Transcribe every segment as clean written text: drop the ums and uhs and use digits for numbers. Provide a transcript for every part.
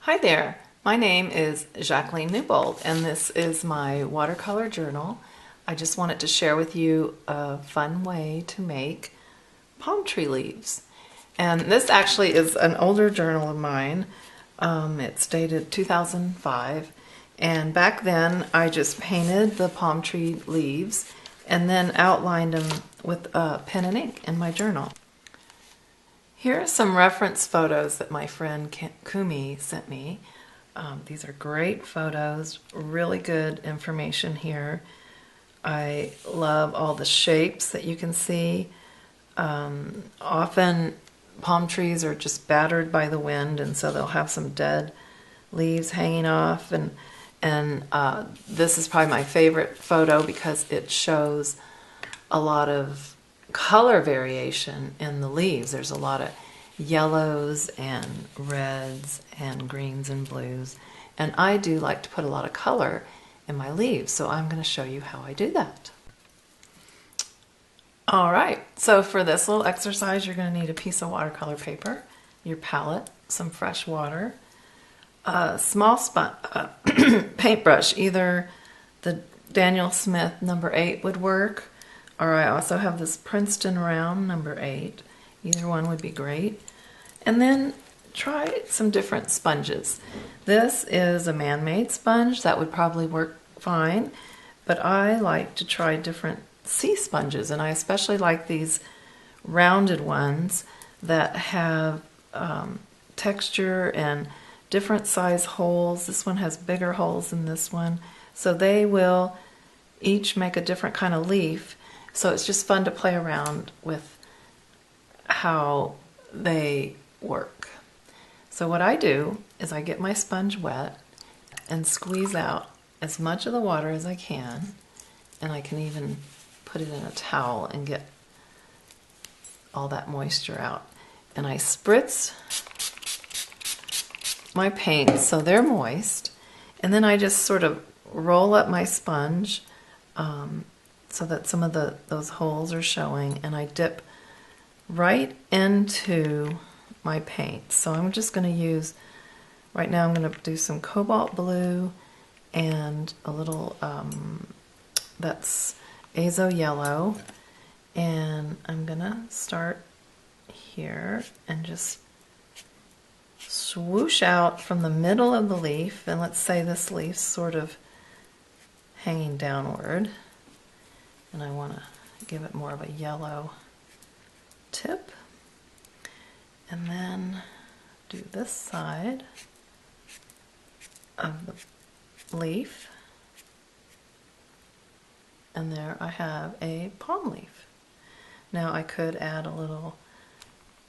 Hi there, my name is Jacqueline Newbold and this is my watercolor journal. I just wanted to share with you a fun way to make palm tree leaves. And this actually is an older journal of mine. It's dated 2005, and back then I just painted the palm tree leaves and then outlined them with pen and ink in my journal. Here are some reference photos that my friend Kumi sent me. These are great photos, really good information here. I love all the shapes that you can see. Often palm trees are just battered by the wind, and so they'll have some dead leaves hanging off. And this is probably my favorite photo because it shows a lot of color variation in the leaves. There's a lot of yellows and reds and greens and blues, and I do like to put a lot of color in my leaves, so I'm going to show you how I do that. Alright, so for this little exercise you're going to need a piece of watercolor paper, your palette, some fresh water, a small paintbrush, either the Daniel Smith number 8 would work, or I also have this Princeton round number 8. Either one would be great. And then try some different sponges. This is a man-made sponge that would probably work fine, but I like to try different sea sponges, and I especially like these rounded ones that have texture and different size holes. This one has bigger holes than this one, so they will each make a different kind of leaf. So it's just fun to play around with how they work. So what I do is I get my sponge wet and squeeze out as much of the water as I can, and I can even put it in a towel and get all that moisture out. And I spritz my paints so they're moist, and then I just sort of roll up my sponge so that some of those holes are showing, and I dip right into my paint. So I'm just going to use, right now I'm going to do some cobalt blue and a little, that's azo yellow, and I'm going to start here and just swoosh out from the middle of the leaf, and let's say this leaf's sort of hanging downward, and I want to give it more of a yellow tip, and then do this side of the leaf, and there I have a palm leaf. Now I could add a little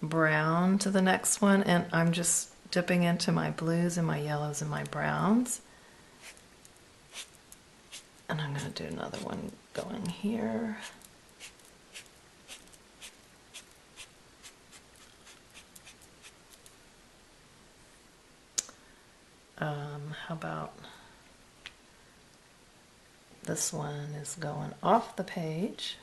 brown to the next one, and I'm just dipping into my blues and my yellows and my browns, and I'm going to do another one going here. How about this one is going off the page.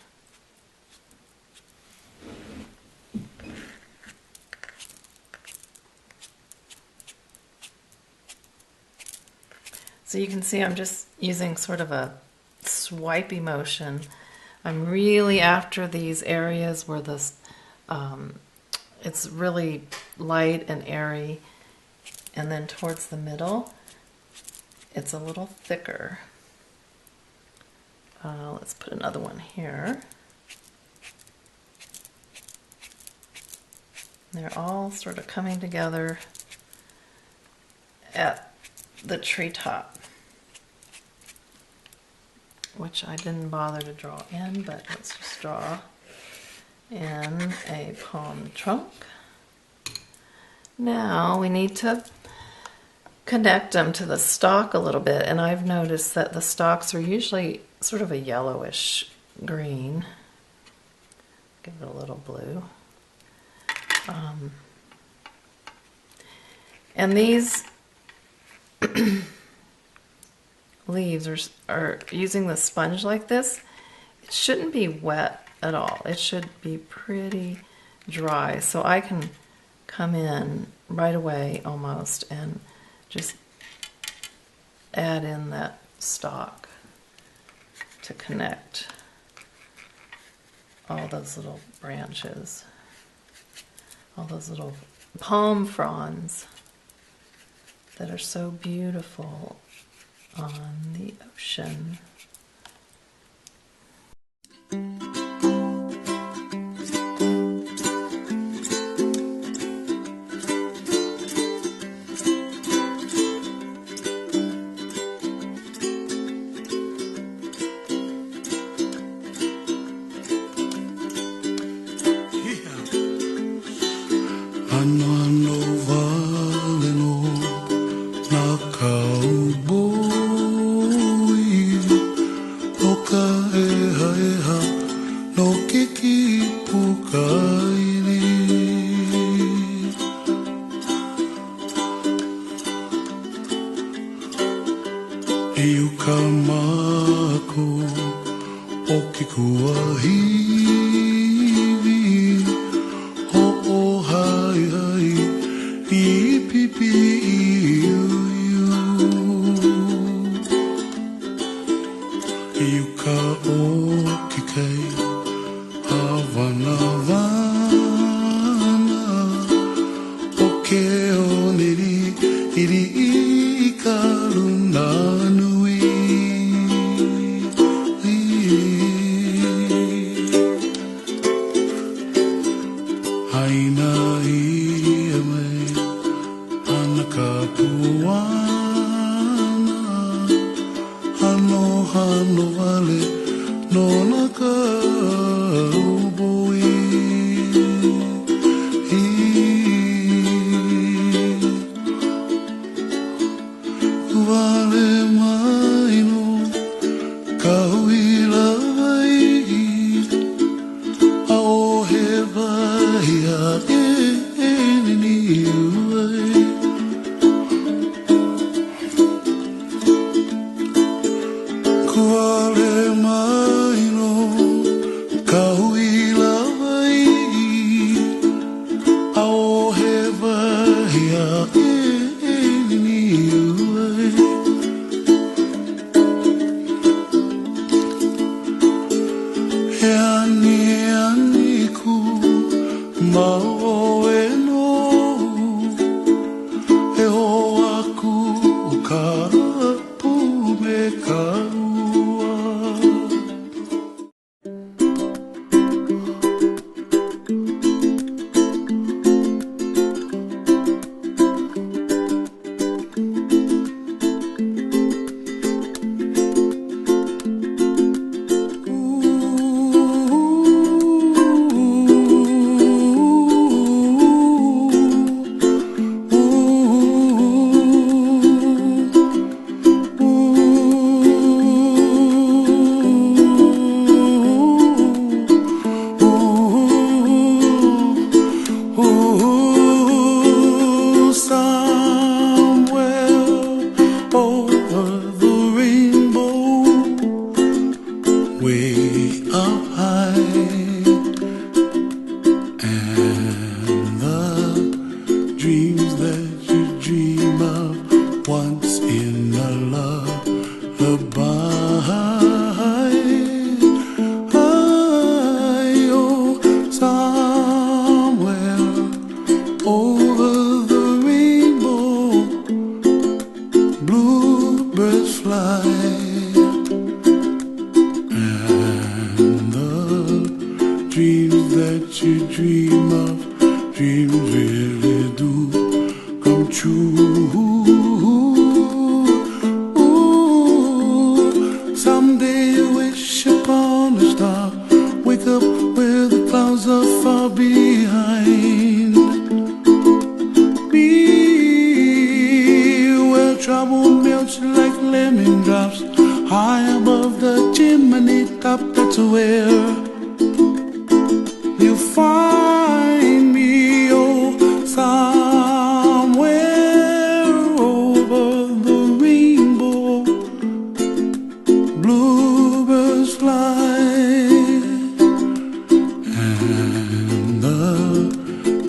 So you can see I'm just using sort of a swipey motion. I'm really after these areas where this it's really light and airy, and then towards the middle it's a little thicker. Let's put another one here. They're all sort of coming together at the treetop, which I didn't bother to draw in, but let's just draw in a palm trunk. Now we need to connect them to the stalk a little bit, and I've noticed that the stalks are usually sort of a yellowish green. Give it a little blue. And these leaves are using the sponge like this. It shouldn't be wet at all. It should be pretty dry, so I can come in right away almost and just add in that stalk to connect all those little branches, all those little palm fronds that are so beautiful on the ocean.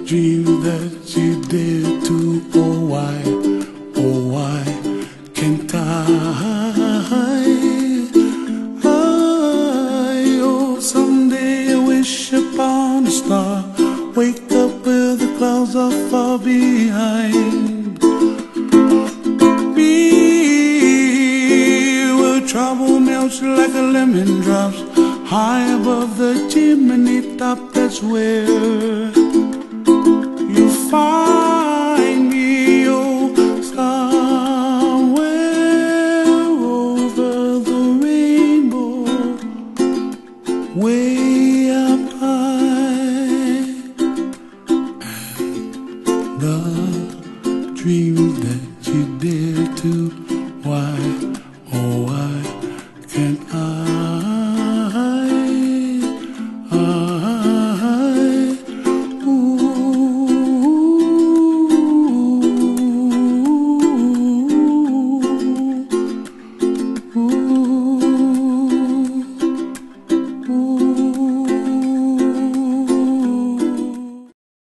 Dream that you dare to, oh why, like a lemon drops high above the chimney top. That's where you find me, oh, somewhere over the rainbow, way up high. And the dreams that you dare to